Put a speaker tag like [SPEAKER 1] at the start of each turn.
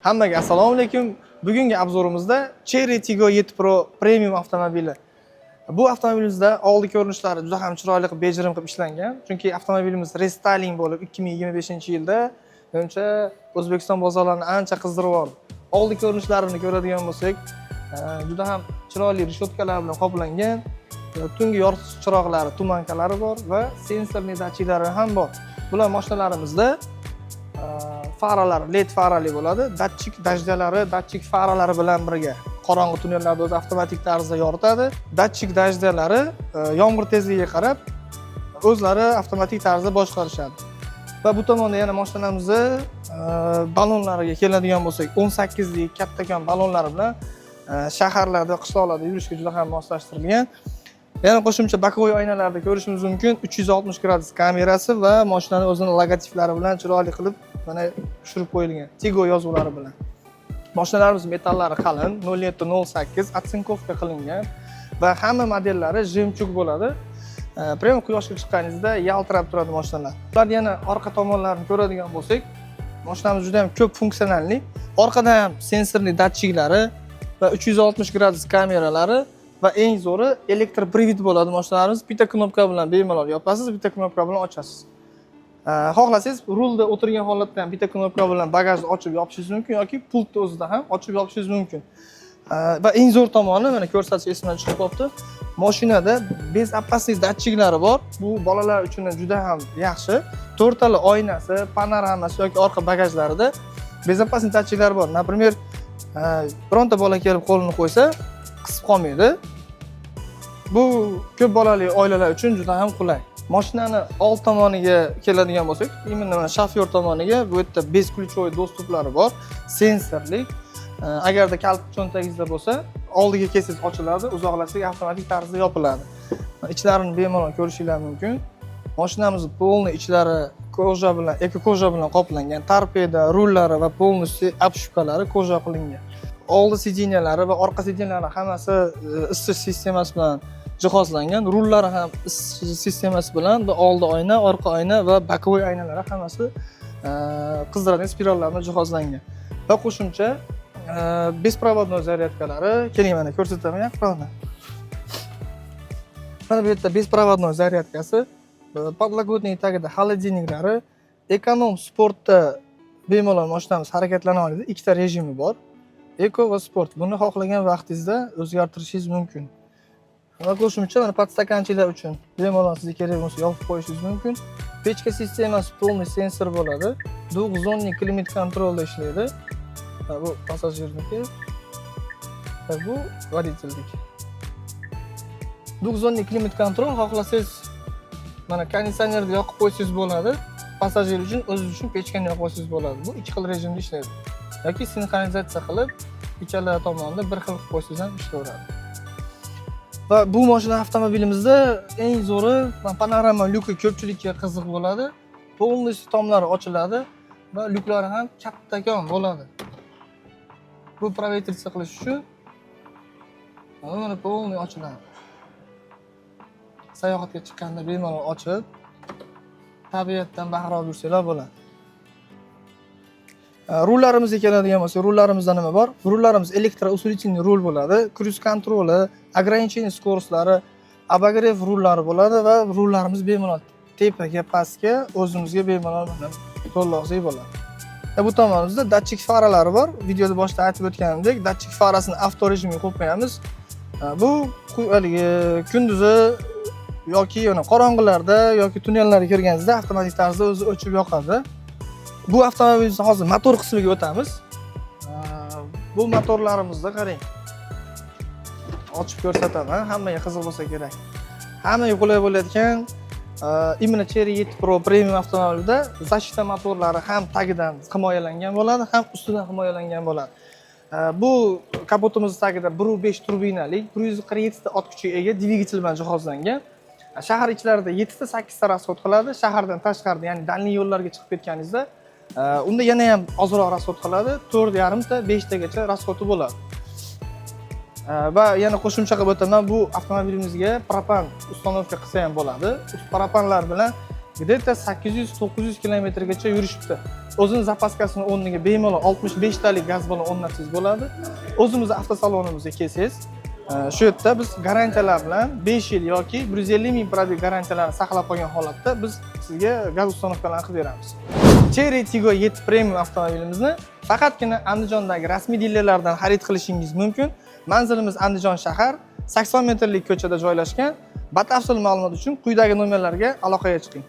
[SPEAKER 1] Hammaga assalomu alaykum. Bugungi obzorimizda Chery Tiggo 7 Pro premium avtomobili. Bu avtomobilimizda oldi ko'rinishlari juda ham chiroyli qilib bejirim qilib ishlangan. Chunki avtomobilimiz restyling bo'lib 2025-yilda menimcha O'zbekiston bozorlarini ancha qizdirib oldi. Oldi ko'rinishlarini ko'radigan bo'lsak, juda ham chiroyli rishotkalar bilan qoplangan. Tungi yoritish chiroqlari, tumankalari bor va sensorli datchiklari ham bor. Bular mashinalarimizda faralar LED farali bo'ladi. Datchik dajjalari, datchik faralari bilan birga qorong'u tunnellarda o'zi avtomatik tarzda yoritadi. Datchik dajjalari yomg'ir tezligiga qarab o'zlari avtomatik tarzda boshqarishadi. Va bu tomonda yana mashinamizda balonlariga keladigan bo'lsak, 18 lik kattakon balonlari bilan shaharlarda, qishloqlarda yurishga juda ham moslashtirilgan. Yana qo'shimcha bokovoy oynalarda ko'rishimiz mumkin 360 gradus kamerasi va mashinaning o'zining logotiflari bilan chiroyli qilib mana tushirib qo'yilgan. Tiggo yozuvlari bilan. Mashinalarimiz metallari qalin, 0708 otsinkovka qilingan va hamma modellari jemchug bo'ladi. Prem quyoshga chiqqaningizda yaltirab turadi mashinalar. Ular yana orqa tomonlarini ko'radigan bo'lsak, mashinamiz juda ham ko'p funksionalli. Orqada ham sensorli datchiklari va 360 gradus kameralari va eng zo'ri elektroprivid bo'ladi mashinalarimiz. Bitta knopka bilan bemalol yopasiz, bitta knopka bilan ochasiz. Xohlasangiz rulda o'tirgan holatda ham bitta knopka bilan bagajni ochib yopishingiz mumkin yoki pultni o'zida ham ochib yopishingiz mumkin. Va eng zo'r tomoni mana ko'rsatish esimdan chiqib qolibdi. Mashinada bezopaslik datchiklari bor. Bu bolalar uchun juda ham yaxshi. 4 tala oynasi, panoramasi yoki orqa bagajlarida bezopaslik datchiklari bor. Например, bironta bola kelib qo'lini qo'ysa, qisib qolmaydi. Bu ko'p bolali oilalar uchun juda ham qulay. Mashinani old tomoniga keladigan bo'lsak, именно mana shofyor tomoniga bu yerda bez ключевой dostuplari bor, sensorli. Agarda kalit cho'ntagingizda bo'lsa, oldiga kelsangiz ochiladi, uzoqlashsak avtomatik tarzda yopiladi. Ichlarini bemalol ko'rishingiz mumkin. Mashinamiz polni ichlari koja bilan, eko koja bilan qoplangan. Torpeda, rullari va полностью обшивкалari koja qilingan. Oldi sideniyalari va orqa sideniyalari hammasi isitish sistemasi bilan jihozlangan. Rullari ham isitish sistemasi bilan va oldi oyna, orqa oyna va bokovoy oynalari hammasi qizdiradigan spirallar bilan jihozlangan. Va qo'shimcha беспроводной zaryadkalari, keling mana ko'rsataman yaqinda. Mana bu yerda беспроводной zaryadkasi, podlogotnik tagida холодильниклari, ekonom sportda bemalol mashinamiz harakatlana oladi. Ikkita rejimi bor. Eko va sport. Buni xohlagan vaqtingizda o'zgartirishingiz mumkin. Va qo'shimcha mana podstakanchilar uchun bemalol sizga kerak bo'lsa yopib qo'yishingiz mumkin. Pechka sistemasi полный sensor bo'ladi. 9 lik klimat kontrolda ishlaydi. Bu passajirniki. Va bu voditelniki. 9 lik klimat kontrol xohlasangiz mana konditsionerni yoqib qo'ysangiz bo'ladi. Passajir uchun o'zingiz uchun pechkani yoqib qo'ysangiz bo'ladi. Bu ikki xil rejimda ishlaydi. Yoki sinxronizatsiya qilib, ikkala tomonda bir xil qilib qo'ysangiz ham ishlaveradi. Va bu mashina avtomobilimizda eng zo'ri panorama lyuki ko'pchilikka qiziq bo'ladi. Полностью tomlari ochiladi va lyuklari ham kattakon bo'ladi. Bu provetritsiya qilish uchun mana полный ochiladi. Sayohatga chiqqanda bemalol ochib, tabiatdan bahramand bo'lsanglar bo'ladi. Rullarimizga keladigan bo'lsa, rullarimizda nima bor? Rullarimiz elektrousiliительный rul bo'ladi, cruise kontroli, ограничение скоростлari, обогрев rullari bo'ladi va rullarimiz bemalol tepaga, pastga o'zimizga bemalol to'liqlik bo'ladi. Bu tomonimizda datchik faralari bor. Videoda boshida aytib o'tganimdek, datchik farasini avto rejimga qo'yib qo'yamiz. Bu kunduzi yoki qorong'ilarda yoki tunnellarga kirganingizda avtomatik tarzda o'zi o'chib yoqadi. Bu avtomobilimizning hozir motor qismiga o'tamiz. Bu motorlarimizda qarang. Ochib ko'rsataman, hammaga qiziq bo'lsa kerak. Hammaga qulay bo'ladigan именно Chery 7 Pro premium avtomobilida защита motorlari ham tagidan himoyalangan bo'ladi, ham ustidan himoyalangan bo'ladi. Bu kapotimiz tagida 1.5 turbinali 147 ta ot kuchiga ega dvigatel bilan jihozlangan. Shahar ichlarida 7 ta 8 ta rasxod qiladi. Shahardan tashqarida, ya'ni dalniy yo'llarga chiqib ketganingizda unda yana ham ozroq rasxod qiladi. 4,5 ta 5 tagacha rasxodi bo'ladi. Va yana qo'shimcha qilib o'taman, bu avtomobilimizga propan ustanovka qilsa ham bo'ladi. Propanlar bilan где-то 800-900 kilometrgacha yurishibdi. O'zini zapaskasini o'rniga bemalol 65 talik gaz balon o'rnatsangiz bo'ladi. O'zimizni avtosalonimizga kelsangiz, shu yerda biz garantiyalar bilan 5 yil yoki 150 ming probeg garantiyalarni saqlab qolgan holatda biz sizga gaz uстановкаларni qilib beramiz. Cherry Tiggo 7 Premium avtomobilimizni faqatgina Andijondagi rasmiy dilerlardan xarid qilishingiz mumkin. Manzilimiz Andijon shahar, 80 metrlik ko'chada joylashgan. Batafsil ma'lumot uchun quyidagi nomerlarga aloqaga chiqing.